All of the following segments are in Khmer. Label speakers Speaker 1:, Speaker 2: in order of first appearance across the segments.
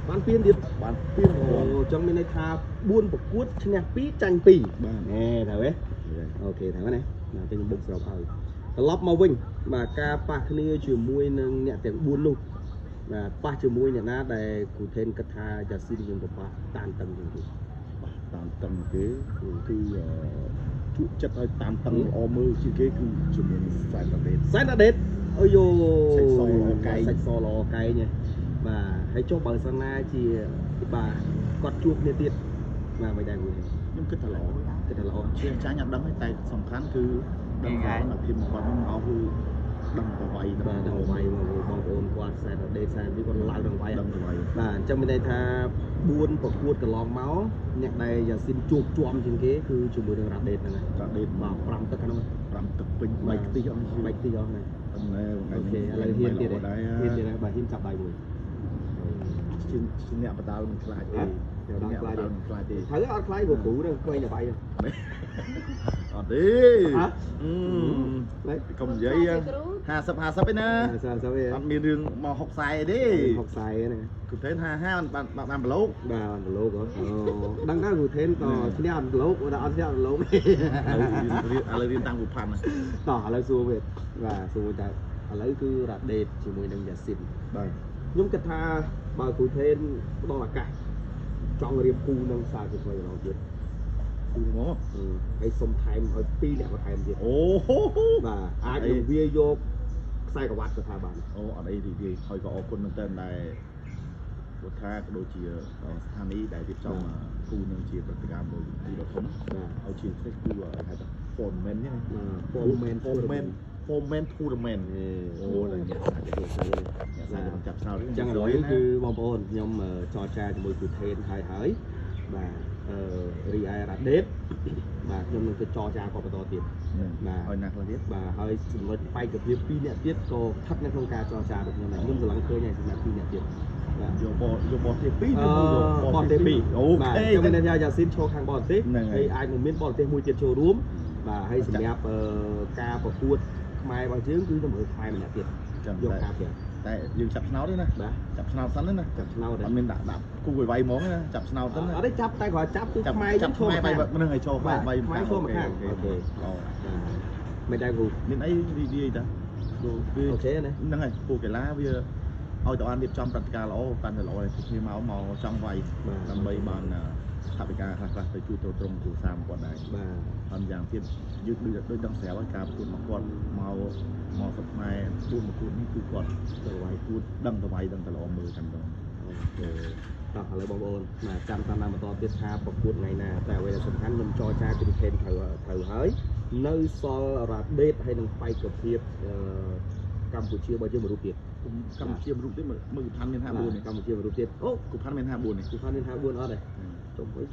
Speaker 1: បានពៀនទៀតបានពៀនអូចង់មានន័យថា4ប្រកួតឈ្នះ2ចាញ់2បាទណែត្រូវទេអូខេត្រូវណាតែខ្ញុំបុកស្របហើយត្រឡប់មកវិញបាទការប៉ះគ្នាជាមួយនឹងអ្នកទាំង4នោះបាទប៉ះជាមួយអ្នកណាដែលគូថេនគិតថាយ៉ាស៊ីនយើងប្រប៉ះតានតឹងជាងគេបាទតានតឹងគេគឺជក់ចិត្តឲ្យតានតឹងល្អមើលជាងគេគឺជាមួយសែនតាដេតអូយូសាច់សល្អកែងបាទហើយចុះបើសិនណាជាបាទគាត់ជួបគ្នាទៀតបាទមិនដែរខ្ញុំគិតថាល្អជាងចាញ់អត់ដឹងទេតែសំខាន់គឺដឹងថាភាពគាត់មកគឺដឹងទៅវាយបាទដឹងវាយមកបងប្អូនគាត់សែនដេតសែនពីគាត់ឡើងដឹងវាយបាទអញ្ចឹងមានន័យថា4ប្រកួតកន្លងមកអ្នកដែលយ៉ាស៊ីនជួបជាប់ជាងគេគឺជាមួយនឹងរ៉ាដេតហ្នឹងរ៉ាដេតបាទ5ទឹកហ្នឹង5ទឹកពេញ3ខ្ទិះអស់3ខ្ទិះអស់ហ្នឹងអូខេឥឡូវហ៊ានទៀតហើយបាទហ៊ានចាប់ដៃមួយជាអ្នកបដៅនឹងខ្លាចទេអ្នកបដៅនឹងខ្លាចទេហើយអត់ខ្លាចគ្រូហ្នឹងខ្វែងតែបាយអត់ទេកុំនិយាយ50 50ឯណា50ឯអត់មានរឿងមក60ខ្សែទេ60ខ្សែហ្នឹងគ្រូថេន55បានប្លូកបាទបានប្លូកអូដឹងថាគ្រូថេនក៏ឈ្នះអត់ប្លូកអត់ឈ្នះអត់ប្លូកឥឡូវរៀនតាមគ្រូផាន់តោះឥឡូវសួរវិញបាទសួរតែឥឡូវគឺរ៉ាដេតជាមួយនឹងយ៉ាស៊ីនបាទខ្ញុំគិតថាបើគ្រូថេនផ្ដល់ឱកាសចង់រៀបគូនឹងសារជាថ្មីម្ដងទៀតគូមកហើយសុំថែមឲ្យ2អ្នកបន្ថែមទៀតអូបាទអាចនឹងវាយកខ្សែក្រវ៉ាត់ទៅថាបានអូអត់អីទីវាហើយក៏អរគុណមែនតើដែលគាត់ថាក៏ដូចជាស្ថានីយ៍ដែលរៀបចំគូនឹងជាព្រឹត្តិការណ៍មួយទីដ៏ធំបាទឲ្យជាផ្សេងគឺហៅថា Foreman ហ្នឹង Foreman Tournament អូនេះអាចទៅចាប់ឆ្នោតអញ្ចឹងឥឡូវគឺបងប្អូនខ្ញុំចរចាជាមួយគ្រូថេនហើយបាទរីឯរ៉ាដេតបាទខ្ញុំនឹងទៅចរចាគាត់បន្តទៀតបាទហើយណាខ្លះទៀតបាទហើយចំណុចបែកភាព2នាក់ទៀតក៏ស្ថិតនៅក្នុងការចរចារបស់ខ្ញុំដែរខ្ញុំស្រឡាញ់ឃើញហើយសម្រាប់2នាក់ទៀតបាទយកបោះទេ2ទៅបោះទេ2អូខេខ្ញុំមានថាយ៉ាស៊ីនឈរខាងបរទេសហើយអាចនឹងមានបរទេសមួយទៀតចូលរួមបាទហើយសម្រាប់ការប្រកួតខ្មែររបស់យើងគឺទៅមើលខ្មែរម្នាក់ទៀតយកការទៀតតែយើងចាប់ឆ្នោតទេណាបាទចាប់ឆ្នោតសិនណាចាប់ឆ្នោតអត់មានដាក់គូវាយហ្មងណាចាប់ឆ្នោតសិនណាអត់ទេចាប់តែគ្រាន់ចាប់គឺខ្មែរយើងឈរខ្មែរនឹងឲ្យចូលបាយខ្មែរឈរមកខាងអូខេមិនដែរគ្រូមានអីនិយាយតាអូខេហ្នឹងហើយពួកកីឡាវាឲ្យតើបានរៀបចំព្រឹត្តិការណ៍ល្អកាន់តែល្អឲ្យគ្នាមកចង់វាយដើម្បីបានថាវិការខ្លះទៅជួយទៅត្រង់គ្រូសាមគាត់ដែរបាទហើយយ៉ាងទៀតយើងដូចដឹងស្រាប់ហើយការប្រកួតមកគាត់មកស្រុកខ្មែរ4ប្រកួតនេះគឺគាត់ទៅវាយគួតដឹងទៅវាយដឹងទៅល្អមើលតែម្ដងអូខេតោះឥឡូវបងប្អូនបាទចាំតាមបន្តទៀតថាប្រកួតថ្ងៃណាតែអ្វីដែលសំខាន់ខ្ញុំចរចាគ្រូថេនត្រូវហើយនៅសល់រ៉ាដេតហើយនឹងបែកភាពកម្ពុជាបើយើងមួយរូបទៀតកម្ពុជាមួយរូបទៀតមើលគូផាន់មាន54នេះកម្ពុជាមួយរូបទៀតអូគូផាន់មាន54នេះគូផាន់មាន54អត់ទេចុះវិញ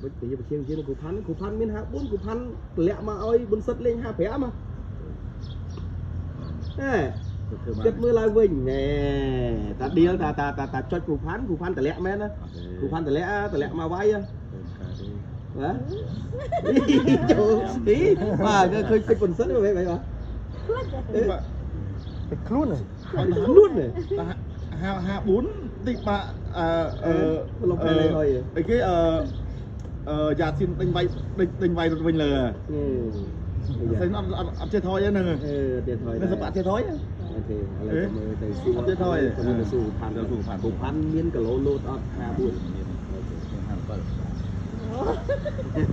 Speaker 1: ជាងគូផាន់មាន54គូផាន់តម្លាក់មកឲ្យប៊ុនសិតលេង55ហ៎ចិត្តមើលឡើងវិញណែតាឌីលតាចុចគូផាន់តម្លាក់មែនណាគូផាន់តម្លាក់មកវាយហ៎ចូលទីបាទឃើញពេជ្រប៊ុនសិតវិញបាទខ្លួនហ៎54តិចបាទលំពេលេហើយអីគេយ៉ាស៊ីនដេញវាយរត់វិញលើសិនអត់ចេះថយហ្នឹងទៀតថយនឹងសបាត់ចេះថយអូខេឥឡូវមើលទៅស៊ូអត់ចេះថយទៅស៊ូផាន់មានគីឡូលោតអត់54មានអូខេ57